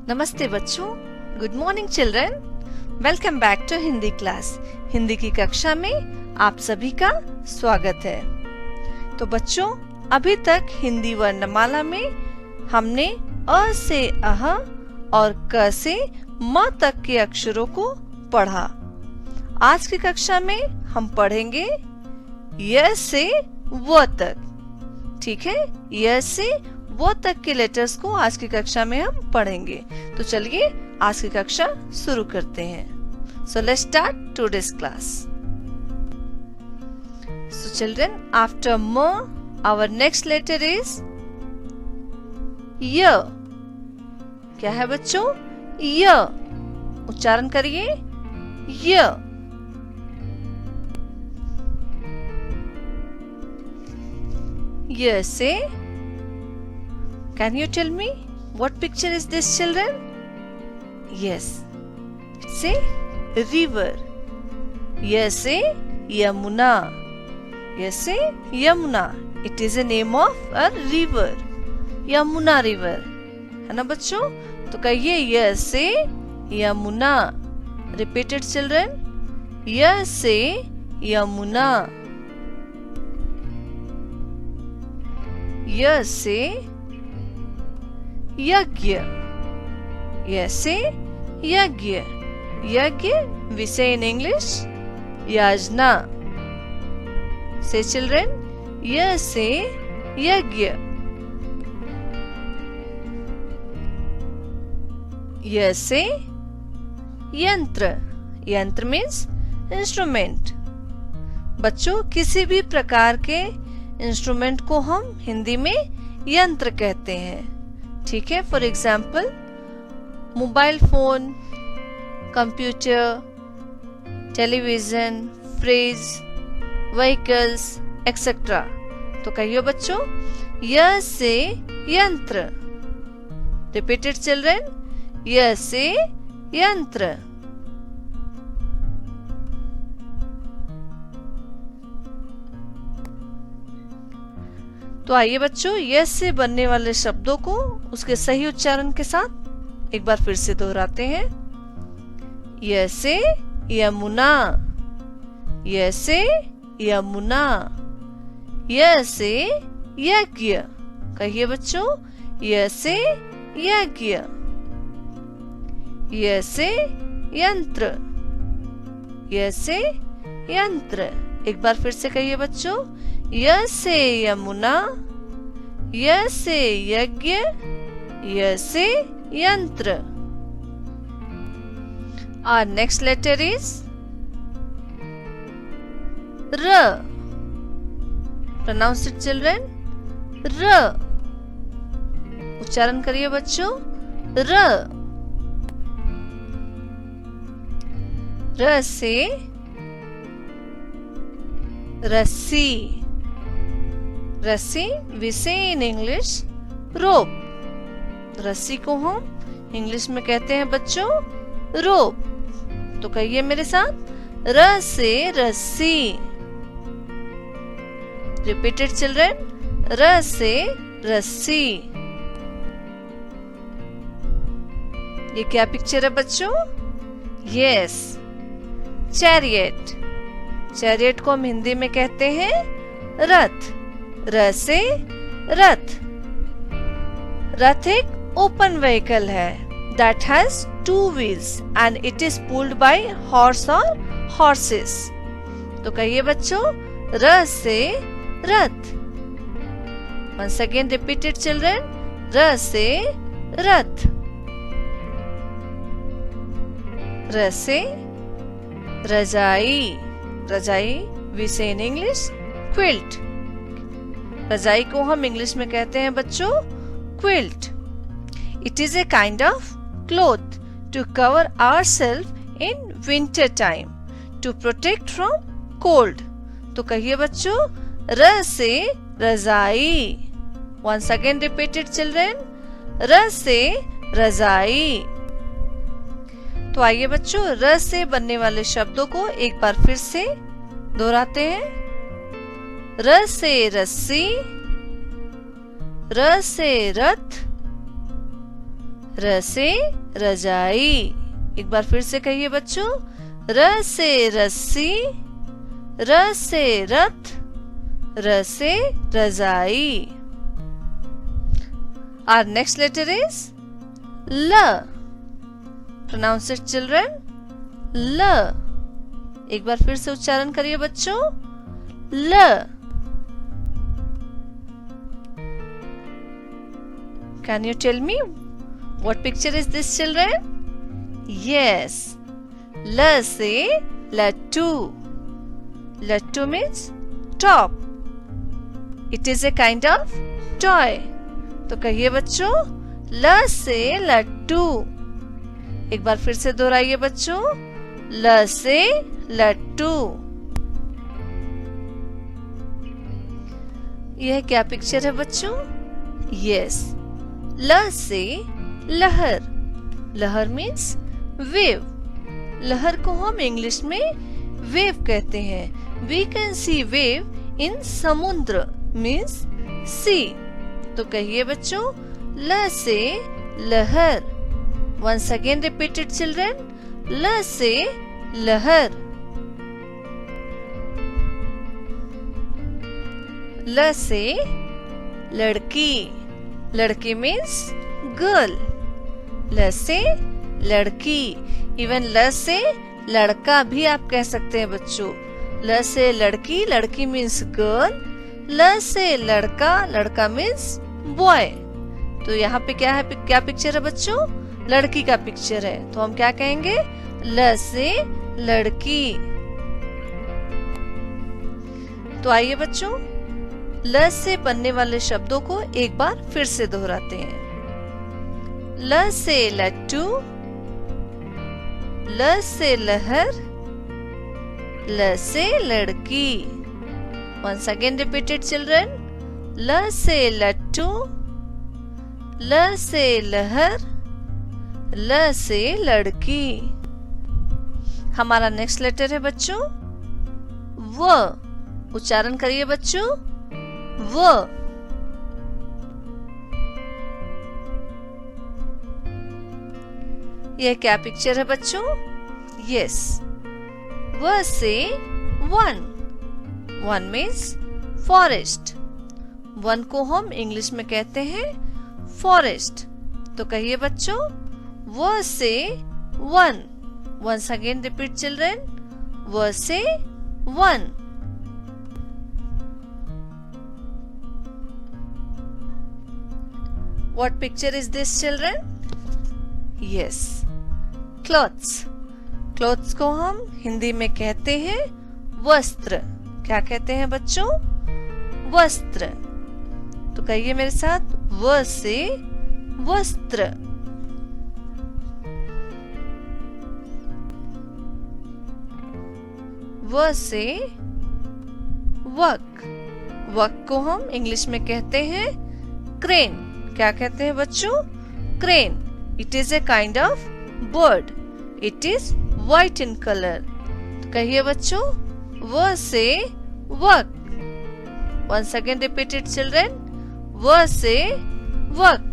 नमस्ते बच्चों, good morning children. Welcome back to Hindi class. Hindi की कक्षा में आप सभी का स्वागत है। तो बच्चों, अभी तक हिंदी वर्णमाला में हमने अ से अह और क से म तक के अक्षरों को पढ़ा। आज की कक्षा में हम पढ़ेंगे य से व तक। ठीक है, य से वो तक के लेटर्स को आज की कक्षा में हम पढ़ेंगे। तो चलिए आज की कक्षा शुरू करते हैं। So let's start today's class. So children, after म आवर नेक्स्ट लेटर इज य। क्या है बच्चों? य। उच्चारण करिए, य। य से, can you tell me what picture is this, children? Yes, it's a river. Yes, Yamuna. Yes, Yamuna. It is a name of a river. Yamuna river. है ना बच्चों? तो कहिए yes Yamuna. Repeat it, children. Yes Yamuna. Yes यज्ञ। यसे यज्ञ। यज्ञ we say in English Yojana. Say children, यसे यज्ञ। यसे यंत्र। यंत्र means instrument। बच्चों, किसी भी प्रकार के इंस्ट्रूमेंट को हम हिंदी में यंत्र कहते हैं। ठीक है, for example mobile phone, computer, television, fridge, vehicles etcetera. तो कहिए बच्चों, य से यंत्र। रिपीटेड चिल्ड्रन, य से यंत्र। तो आइए बच्चों, यस से बनने वाले शब्दों को उसके सही उच्चारण के साथ एक बार फिर से दोहराते हैं। यस से यमुना। यस से यमुना। यस से यज्ञ। कहिए बच्चों, यस से यज्ञ। यस से यंत्र। यस से यंत्र। एक बार फिर से कहिए बच्चों, य से यमुना। य से यज्ञ। य से यंत्र। Our next letter is R. Pronounce it, children. R. उच्चारण करिए बच्चों, र। र से रस्सी। रस्सी we say in English rope। रस्सी को हम इंग्लिश में कहते हैं बच्चों रोप। तो कहिए मेरे साथ, र से रस्सी। रिपीटेड चिल्ड्रन, र से रस्सी। ये क्या पिक्चर है बच्चों? Yes, chariot. चैरियट को हम हिंदी में कहते हैं रथ। र से रथ। रथ एक ओपन व्हीकल है that has two wheels and it is pulled by horse or horses। तो कहिए बच्चों, र से रथ। Once again repeat it, children. र से रथ। र से रजाई। रजाई we say in English quilt। रजाई को हम इंग्लिश में कहते हैं बच्चों quilt। It is a kind of cloth to cover ourselves in winter time to protect from cold। तो कहिए बच्चों, र से रजाई। Once again repeat it, children. र से रजाई। तो आइए बच्चों, र से बनने वाले शब्दों को एक बार फिर से दोहराते हैं। र से रस्सी। र से रथ। र से रजाई। एक बार फिर से कहिए बच्चों, र से रस्सी, र से रथ, र से रजाई। Our next letter is L. Pronounce it children. L. एक बार फिर से उच्चारण करिए बच्चों, ल। Can you tell me what picture is this children? Yes. ल से लट्टू। लट्टू means top. It is a kind of toy. तो कहिए बच्चों, ल से लट्टू। एक बार फिर से दोहराइए बच्चों, ल से लट्टू। यह क्या पिक्चर है बच्चों? यस, ल से लहर। लहर मीन्स वेव। लहर को हम इंग्लिश में वेव कहते हैं। We can see wave in समुद्र मीन्स सी। तो कहिए बच्चों, ल से लहर। Once again repeat it children, ल से लहर। ल से लड़की। लड़की मीन्स गर्ल। ल से लड़की। इवन ल से लड़का भी आप कह सकते हैं बच्चों। ल से लड़की, लड़की मीन्स गर्ल। ल से लड़का, लड़का मीन्स बॉय। तो यहाँ पे क्या है, क्या पिक्चर है बच्चों? लड़की का पिक्चर है। तो हम क्या कहेंगे? ल से लड़की। तो आइए बच्चों, ल से बनने वाले शब्दों को एक बार फिर से दोहराते हैं। ल से लट्टू, ल से लहर, ल से लड़की। Once again repeat it children. ल से लट्टू, ल से लहर, ल से लड़की। हमारा नेक्स्ट लेटर है बच्चों व। उच्चारण करिए बच्चों, व। यह क्या पिक्चर है बच्चों? यस, व से one. One means forest. One को हम इंग्लिश में कहते हैं फॉरेस्ट। तो कहिए बच्चों, व से वन। वंस अगेन रिपीट चिल्ड्रन, व से वन। What picture is this children? Yes, clothes. Clothes को हम हिंदी में कहते हैं वस्त्र। क्या कहते हैं बच्चों? वस्त्र। तो कहिए मेरे साथ, व से वस्त्र। व से वक। वक को हम इंग्लिश में कहते हैं क्रेन। क्या कहते हैं बच्चों? Crane. It is a kind of bird. It is white in colour. तो कहिए बच्चों, व से वक। Once again repeat it children, व से वक।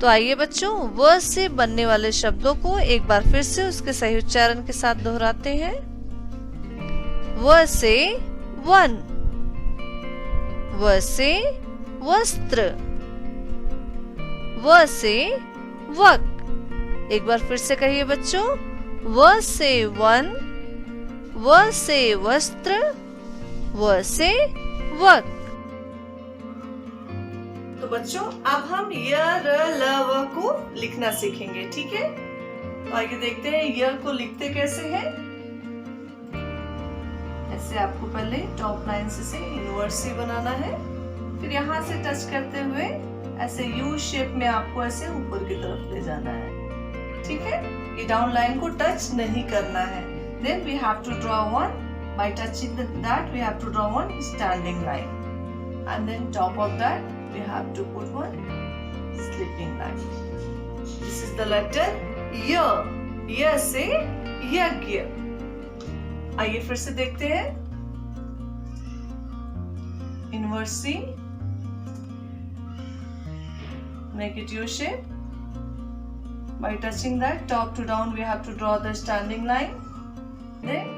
तो आइए बच्चों, व से बनने वाले शब्दों को एक बार फिर से उसके सही उच्चारण के साथ दोहराते हैं। व से वन, व से वस्त्र, व से वक। एक बार फिर से कहिए बच्चों, व से वन, व से वस्त्र, व से वक। तो बच्चों, अब हम य, र, ल, व को लिखना सीखेंगे, ठीक है? तो आइए देखते हैं य को लिखते कैसे हैं। ऐसे आपको पहले टॉप लाइन से इनवर्स सी बनाना है, फिर यहाँ से टच करते हुए ऐसे यू शेप में आपको ऐसे ऊपर की तरफ ले जाना है, ठीक है? ये डाउन लाइन को टच नहीं करना है। Then we have to draw one, by touching that we have to draw one standing line, and then top of that we have to put one slipping line. This is the letter Y. Y से यज्ञ। आइए फिर से देखते हैं। Inverse C, make it U shape. By touching that top to down, we have to draw the standing line. Then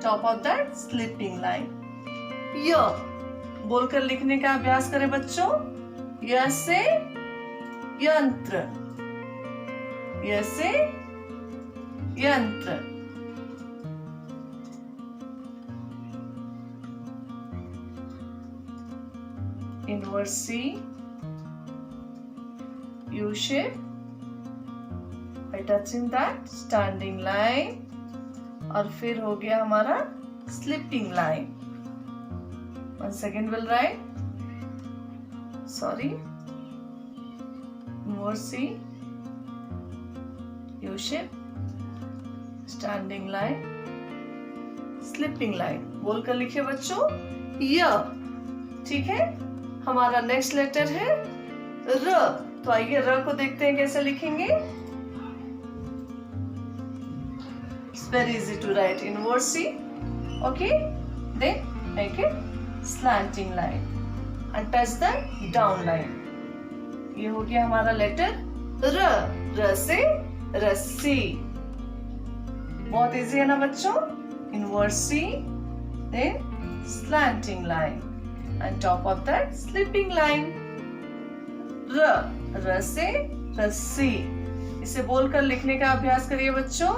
top of that slipping line. य बोलकर लिखने का अभ्यास करें बच्चों. य से यंत्र, य से यंत्र. Inverse C, U shape. By touching that standing line. और फिर हो गया हमारा sleeping line. Once again we'll write. Sorry. Inverse C, U shape, standing line, slipping line. बोलकर लिखिए बच्चों. य. ठीक है. हमारा नेक्स्ट लेटर है र. तो आइए र को देखते हैं कैसे लिखेंगे. It's very easy to write. Inverse C. Okay. Then make it slanting line and touch the down line. ये हो गया हमारा लेटर र. र से रस्सी. बहुत इजी है ना बच्चों. Inverse C, then slanting line and top of that slipping line. र. र से रस्सी. इसे बोलकर लिखने का अभ्यास करिए बच्चों.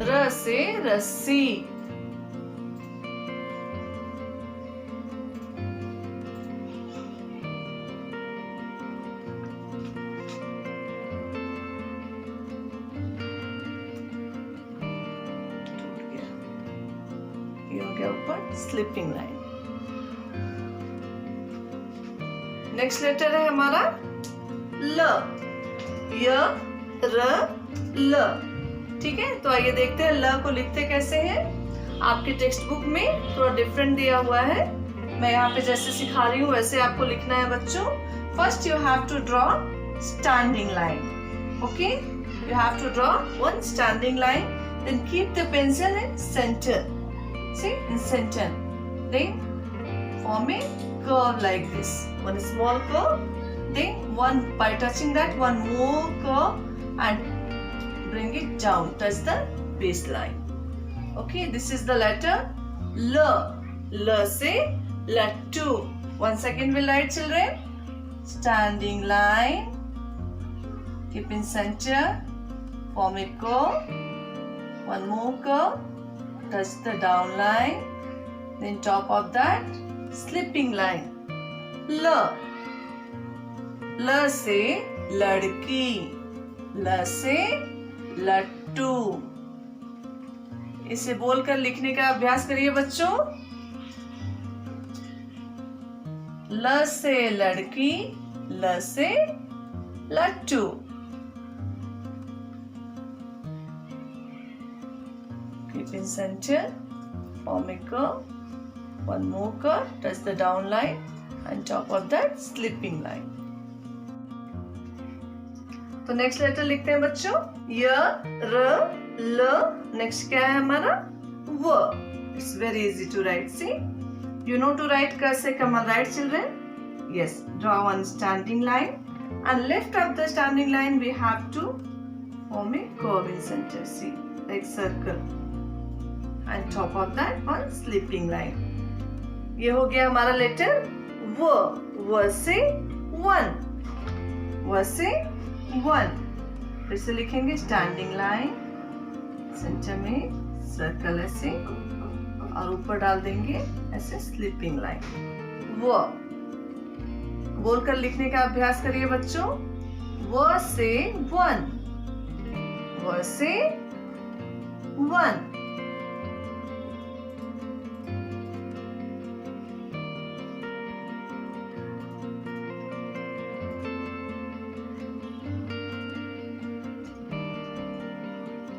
र से रस्सी. ये हो गया ऊपर स्लिपिंग लाइन. नेक्स्ट लेटर है हमारा ल. य र ल. ठीक है. तो आइए देखते हैं ल को लिखते कैसे हैं. आपके टेक्स्ट बुक में थोड़ा डिफरेंट दिया हुआ है. मैं यहाँ पे जैसे सिखा रही हूँ वैसे आपको लिखना है बच्चों. First you have to draw standing line. Okay. You have to draw one standing line. Then keep the pencil in centre. See, in center. Then form a curve like this. One small curve. Then one, by touching that, one more curve and bring it down. Touch the baseline. Okay, this is the letter L. L से lattu. Once again we'll write, children. Standing line. Keep in center. Form a curve. One more curve. Touch the down line, then top of that slipping line. L. L से लड़की. L से लट्टू. इसे बोलकर लिखने का अभ्यास करिए बच्चों. ल से लड़की, ल से लट्टू. Keep in center, form a curve, one more curve, touch the down line and top of that slipping line. तो नेक्स्ट लेटर लिखते हैं बच्चों. य र ल. नेक्स्ट क्या है हमारा व. It's very easy to write. See, you know to write कैसे. Come on, write children. Yes, draw one standing line and lift up the standing line. We have to form a curve in center. See, like circle. And top of that one slipping line. ये हो गया हमारा letter व. व से one. व से one. फिर से लिखेंगे स्टैंडिंग लाइन. सेंटर में सर्कल ऐसे और ऊपर डाल देंगे ऐसे स्लिपिंग लाइन. व. बोलकर लिखने का अभ्यास करिए बच्चों. व से वन. व से वन.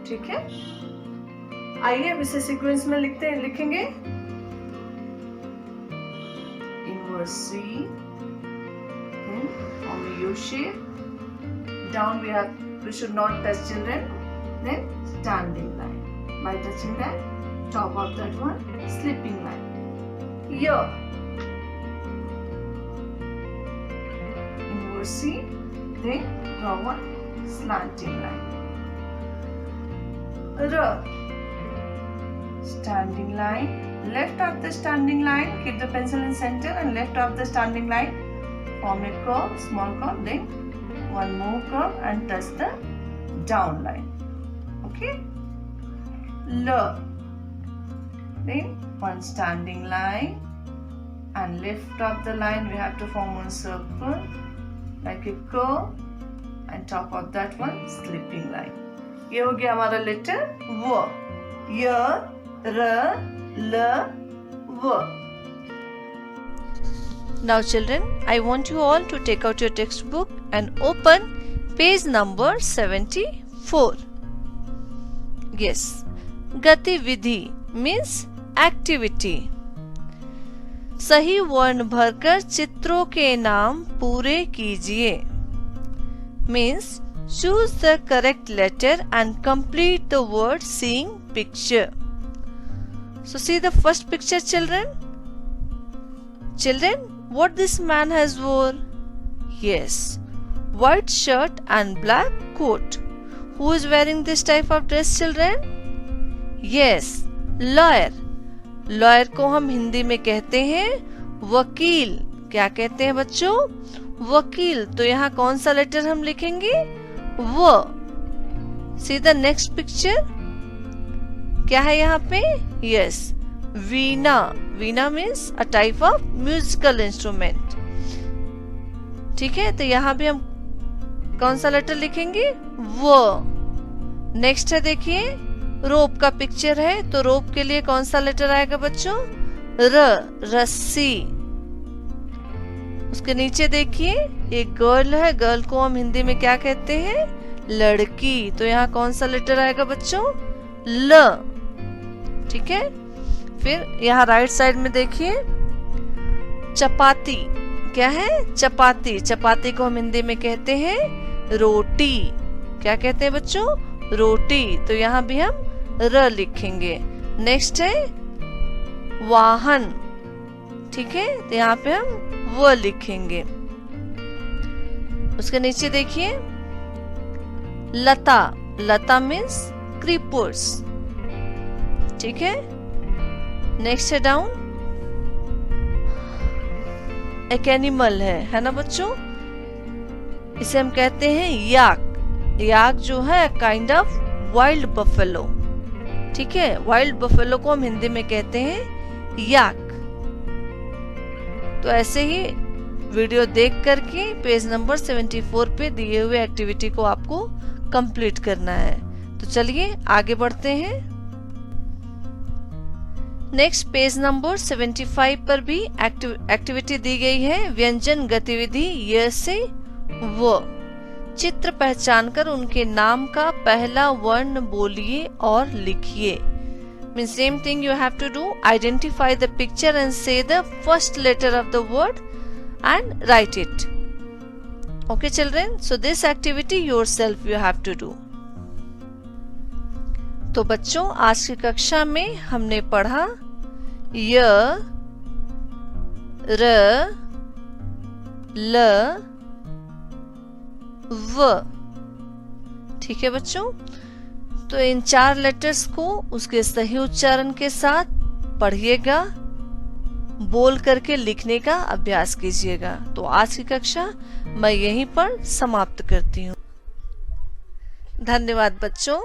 ठीक है. आइए अब इसे सीक्वेंस में लिखेंगे. Inverse C, then form a U shape. Down we should not touch, children. Then standing line. By touching that, top of that one, slipping line. Y. Inverse C, Then draw one slanting line. R. Standing line. Left of the standing line, keep the pencil in center and left of the standing line, form a curve, small curve, then one more curve and touch the down line. Okay. L. Then one standing line and left of the line we have to form one circle like a curve and top of that one slipping line. ये हो गया हमारा letter व. य, र, ल, व. Now children, I want you all to take out your textbook and open page number 74. Yes, गतिविधि means activity. सही वर्ण भरकर चित्रों के नाम पूरे कीजिए. Means choose the correct letter and complete the word seeing picture. So see the first picture, children. Children, what this man has wore? Yes, white shirt and black coat. Who is wearing this type of dress, children? Yes, lawyer. Lawyer को हम हिंदी में कहते हैं वकील. क्या कहते हैं बच्चों? वकील. तो यहाँ कौन सा लेटर हम लिखेंगे? वो. See the next picture. क्या है यहाँ पे? Yes, Veena. Veena means a type of musical instrument. ठीक है, तो यहाँ भी हम कौन सा लेटर लिखेंगे? वो. नेक्स्ट है, देखिए रोप का पिक्चर है, तो रोप के लिए कौन सा लेटर आएगा बच्चों? र. रस्सी. उसके नीचे देखिए एक गर्ल है. गर्ल को हम हिंदी में क्या कहते हैं? लड़की. तो यहाँ कौन सा लेटर आएगा बच्चों? ल. ठीक है. फिर यहाँ राइट साइड में देखिए चपाती. क्या है? चपाती. चपाती को हम हिंदी में कहते हैं रोटी. क्या कहते हैं बच्चों? रोटी. तो यहाँ भी हम र लिखेंगे. नेक्स्ट है वाहन. ठीक है, तो यहाँ पे हम वो लिखेंगे. उसके नीचे देखिए लता. लता मीन्स क्रीपर्स. ठीक है. नेक्स्ट है डाउन. एक एनिमल है ना बच्चों? इसे हम कहते हैं याक. याक जो है काइंड ऑफ वाइल्ड बफेलो. ठीक है, वाइल्ड बफेलो को हम हिंदी में कहते हैं याक. तो ऐसे ही वीडियो देख करके पेज नंबर 74 पे दिए हुए एक्टिविटी को आपको कंप्लीट करना है. तो चलिए आगे बढ़ते हैं. नेक्स्ट पेज नंबर 75 पर भी एक्टिविटी दी गई है. व्यंजन गतिविधि य से व. चित्र पहचानकर उनके नाम का पहला वर्ण बोलिए और लिखिए. Means same thing you have to do. Identify the picture and say the first letter of the word and write it. Okay children, so this activity yourself you have to do. तो बच्चों आज की कक्षा में हमने पढ़ा य, र, ल, व. ठीक है बच्चों, तो इन 4 लेटर्स को उसके सही उच्चारण के साथ पढ़िएगा, बोल करके लिखने का अभ्यास कीजिएगा. तो आज की कक्षा मैं यहीं पर समाप्त करती हूँ. धन्यवाद बच्चों.